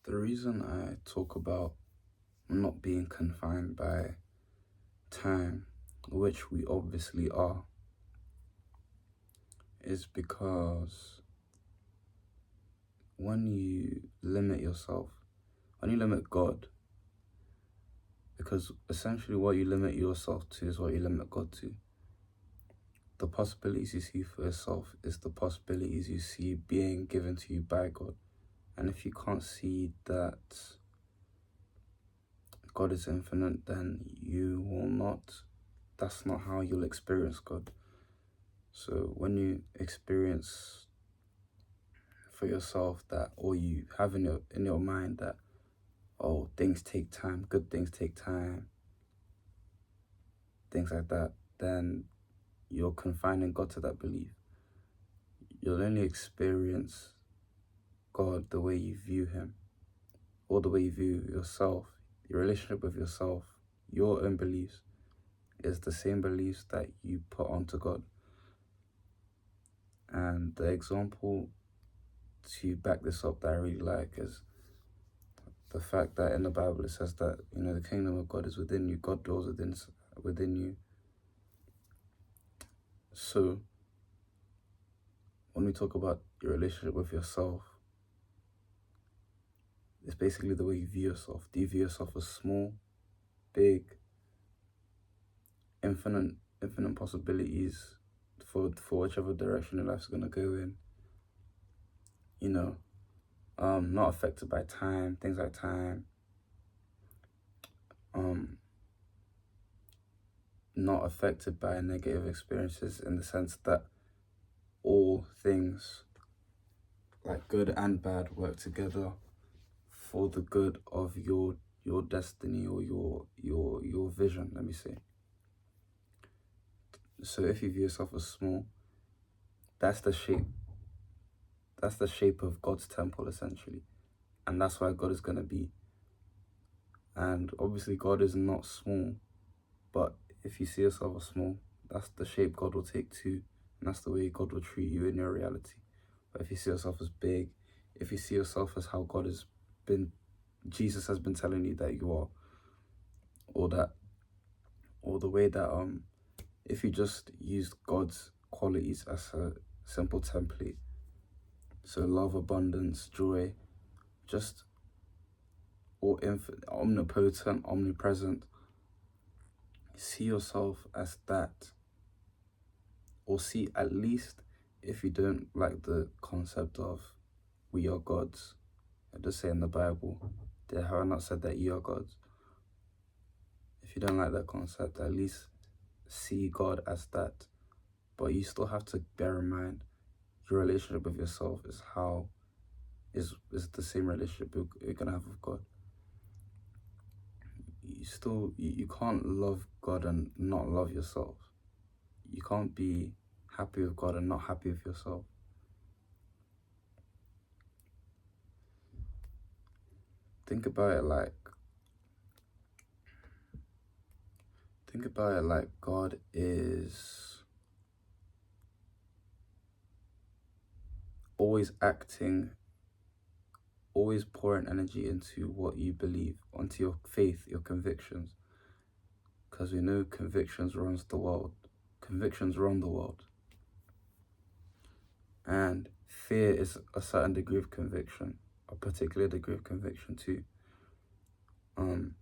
The reason I talk about not being confined by time, which we obviously are, is because when you limit yourself, when you limit God, because essentially what you limit yourself to is what you limit God to. The possibilities you see for yourself is the possibilities you see being given to you by God. And if you can't see that God is infinite, then that's not how you'll experience God. So when you experience for yourself that, or you have in your mind that, oh, things take time, good things take time, things like that, then you're confining God to that belief. You'll only experience God the way you view Him, or the way you view yourself, your relationship with yourself, your own beliefs is the same beliefs that you put onto God. And the example to back this up that I really like is the fact that in the Bible it says that, the kingdom of God is within you, God dwells within you. So when we talk about your relationship with yourself, it's basically the way you view yourself. Do you view yourself as small, big, infinite possibilities for whichever direction your life's gonna go in? Not affected by time, things like time. Not affected by negative experiences in the sense that all things, like good and bad, work together for the good of your destiny or your vision, let me say. So if you view yourself as small, that's the shape of God's temple, essentially. And that's why God is going to be. And obviously God is not small, but if you see yourself as small, that's the shape God will take too, and that's the way God will treat you in your reality. But if you see yourself as big, if you see yourself as how Jesus has been telling you that you are, or the way that if you just use God's qualities as a simple template, so love, abundance, joy, just all omnipotent, omnipresent, see yourself as that. Or see, at least, if you don't like the concept of we are gods, it does say in the Bible, they have not said that you are gods. If you don't like that concept, at least see God as that. But you still have to bear in mind your relationship with yourself is the same relationship you're gonna have with God. You can't love God and not love yourself. You can't be happy with God and not happy with yourself. Think about it like God is always acting, always pouring energy into what you believe, onto your faith, your convictions. Because we know convictions run the world. And fear is a certain degree of conviction, a particular degree of conviction too. In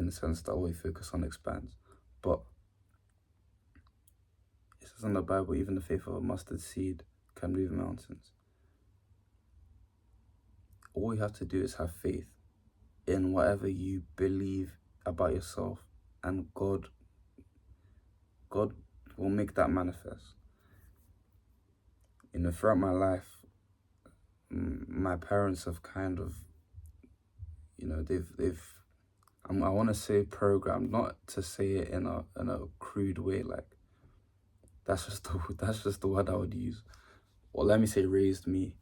the sense that what we focus on expands. But it says in the Bible, even the faith of a mustard seed can move mountains. All you have to do is have faith in whatever you believe about yourself, and God will make that manifest. Throughout my life, my parents have kind of, I want to say programmed, not to say it in a crude way, like that's just the word I would use, or let me say raised me,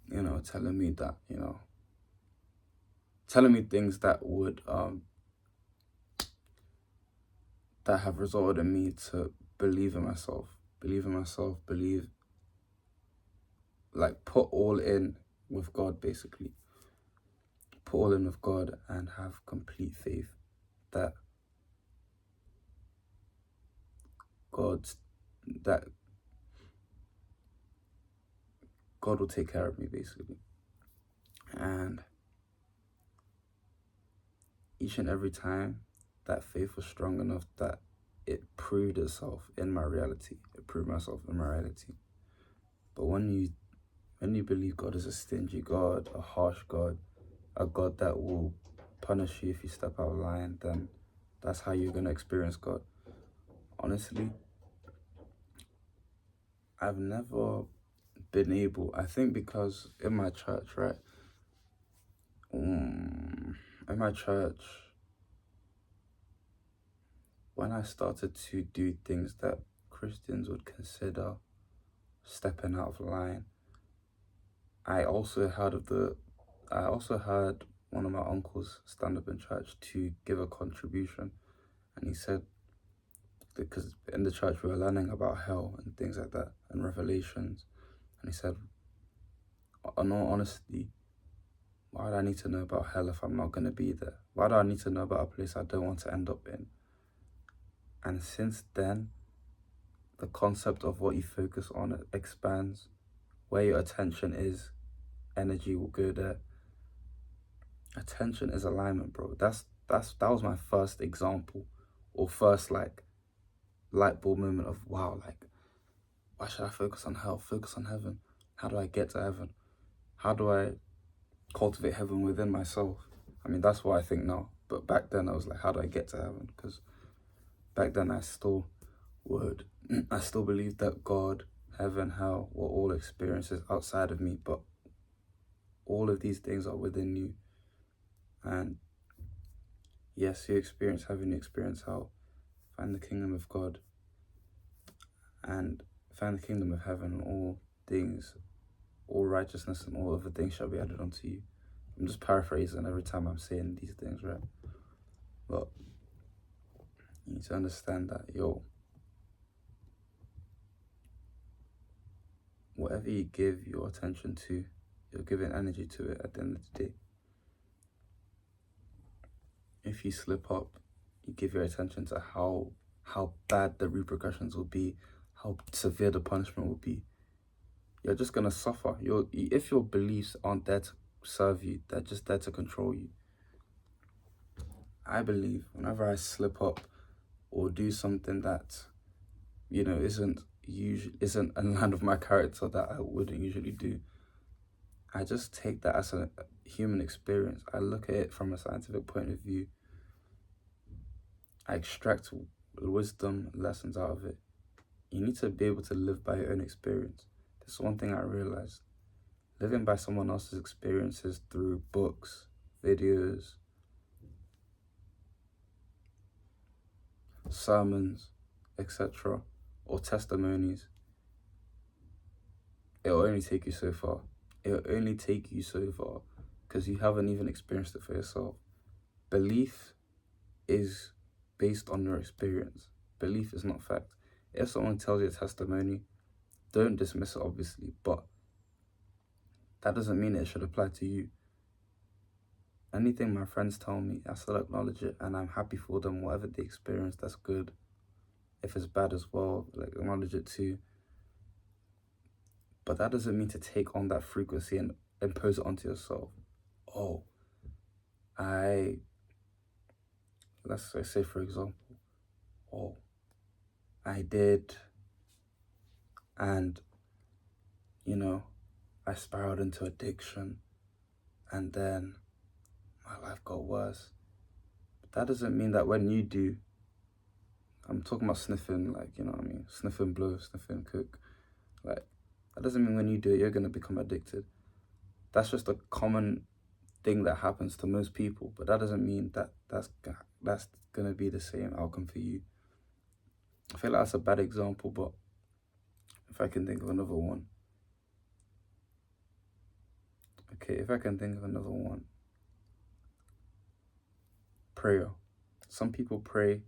telling me that, telling me things that would that have resulted in me to believe in myself, like put all in with God, basically. Put all in with God and have complete faith that God's that God will take care of me, basically. And each and every time, that faith was strong enough that it proved itself in my reality. It proved myself in my reality. But when you believe God is a stingy God, a harsh God, a God that will punish you if you step out of line, then that's how you're going to experience God. Honestly, I've never been able, I think because in my church, right? In my church, when I started to do things that Christians would consider stepping out of line, I also heard one of my uncles stand up in church to give a contribution, and he said, because in the church we were learning about hell and things like that and revelations, and he said, in all honesty, why do I need to know about hell if I'm not going to be there? Why do I need to know about a place I don't want to end up in? And since then, the concept of what you focus on expands. Where your attention is, energy will go there. Attention is alignment, bro. That was my first example, or first like light bulb moment of wow, like why should I focus on hell? Focus on heaven. How do I get to heaven? How do I cultivate heaven within myself? I mean, that's what I think now. But back then I was like, how do I get to heaven? Because back then I still believed that God, heaven, hell were all experiences outside of me, but all of these things are within you. And yes, you experience heaven, you experience hell. Find the kingdom of God and find the kingdom of heaven, and all things, all righteousness and all other things shall be added unto you. I'm just paraphrasing every time I'm saying these things, right? But you need to understand that, whatever you give your attention to, you're giving energy to it at the end of the day. If you slip up, you give your attention to how bad the repercussions will be, how severe the punishment will be. You're just gonna suffer. If your beliefs aren't there to serve you, they're just there to control you. I believe whenever I slip up or do something that, isn't in line with my character that I wouldn't usually do, I just take that as a human experience. I look at it from a scientific point of view. I extract wisdom, lessons out of it. You need to be able to live by your own experience. This is one thing I realized. Living by someone else's experiences through books, videos, sermons, etc., or testimonies, it'll only take you so far. It'll only take you so far because you haven't even experienced it for yourself. Belief is based on your experience. Belief is not fact. If someone tells you a testimony, don't dismiss it, obviously, but that doesn't mean it should apply to you. Anything my friends tell me, I still acknowledge it, and I'm happy for them. Whatever they experience, that's good. If it's bad as well, acknowledge it too. But that doesn't mean to take on that frequency and impose it onto yourself. Oh, let's say for example, I did, and I spiraled into addiction, and then my life got worse. But that doesn't mean that when you do, I'm talking about sniffing, sniffing blow, sniffing cook, that doesn't mean when you do it, you're going to become addicted. That's just a common thing that happens to most people, but that doesn't mean that that's going to be the same outcome for you. I feel like that's a bad example, but if I can think of another one. Okay, if I can think of another one. Prayer. Some people pray,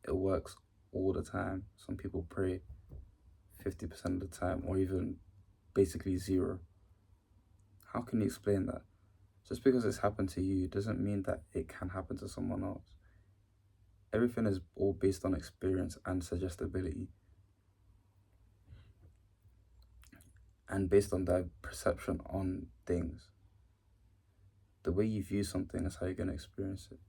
it works all the time. Some people pray 50% of the time, or even basically zero. how can you explain that? Just because it's happened to you doesn't mean that it can happen to someone else. Everything is all based on experience and suggestibility, and based on their perception on things. The way you view something is how you're going to experience it.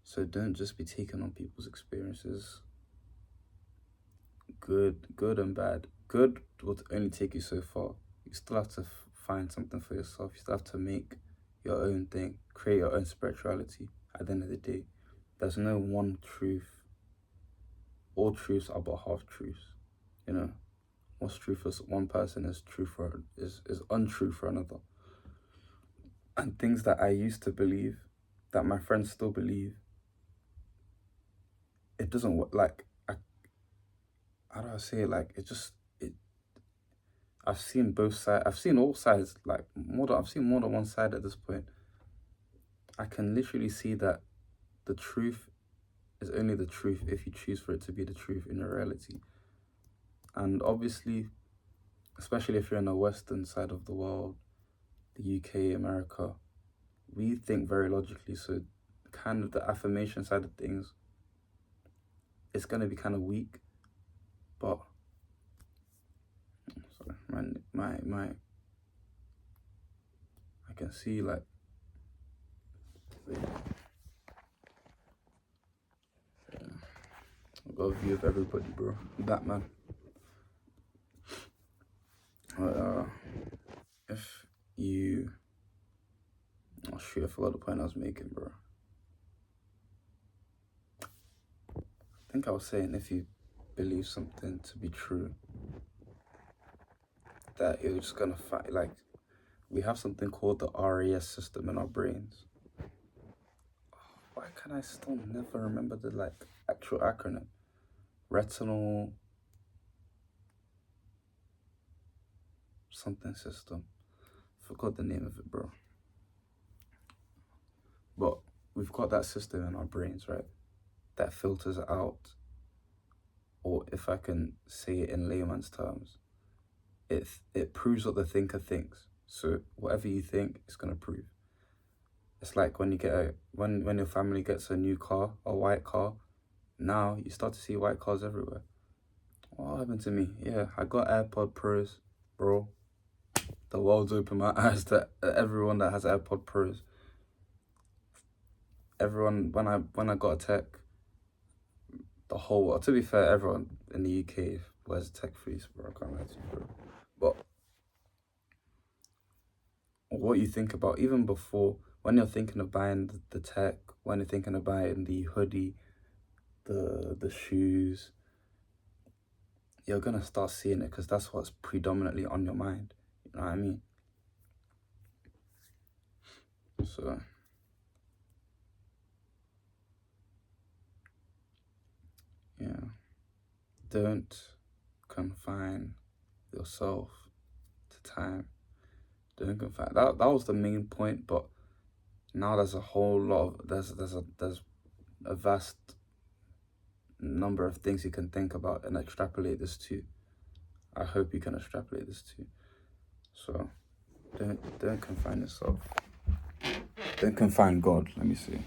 So don't just be taken on people's experiences, good and bad. Good will only take you so far. You still have to find something for yourself. You still have to make your own thing, create your own spirituality. At the end of the day, there's no one truth. All truths are but half truths. You know, what's true for one person is untrue for another. And things that I used to believe, that my friends still believe, it doesn't work. Like, how do I say it? Like, I've seen both sides. I've seen all sides. Like, I've seen more than one side at this point. I can literally see that the truth is only the truth if you choose for it to be the truth in your reality. And obviously, especially if you're in the Western side of the world, the UK, America, we think very logically. So kind of the affirmation side of things, it's going to be kind of weak. But sorry, my I can see, like, I've got a view of everybody, bro. Batman. If you, oh shoot, I forgot the point I was making, bro. I think I was saying, if you believe something to be true, that you're just gonna fight. Like, we have something called the RAS system in our brains. Why can I still never remember the actual acronym? Retinal something system. Forgot the name of it, bro. But we've got that system in our brains, right? That filters out, or if I can say it in layman's terms, it proves what the thinker thinks. So whatever you think, it's gonna prove. It's like when you get when your family gets a new car, a white car, now you start to see white cars everywhere. What happened to me? Yeah, I got AirPod Pros, bro. The world's opened my eyes to everyone that has AirPod Pros. Everyone, when I got a tech, the whole world, to be fair, everyone in the UK wears tech freeze, bro. I can't lie to you, bro. But what you think about, even before, when you're thinking of buying the tech, when you're thinking of buying the hoodie, the shoes, you're gonna start seeing it, because that's what's predominantly on your mind. You know what I mean? So yeah, don't confine yourself to time. Don't confine. That was the main point, but now there's a whole lot of there's a vast number of things you can think about and extrapolate this to. I hope you can extrapolate this to. So don't confine yourself. Don't confine God. Let me see.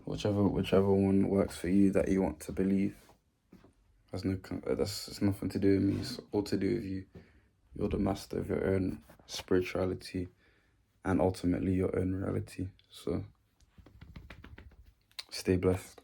Whichever one works for you that you want to believe. It's nothing to do with me. It's all to do with you. You're the master of your own spirituality and ultimately your own reality. So stay blessed.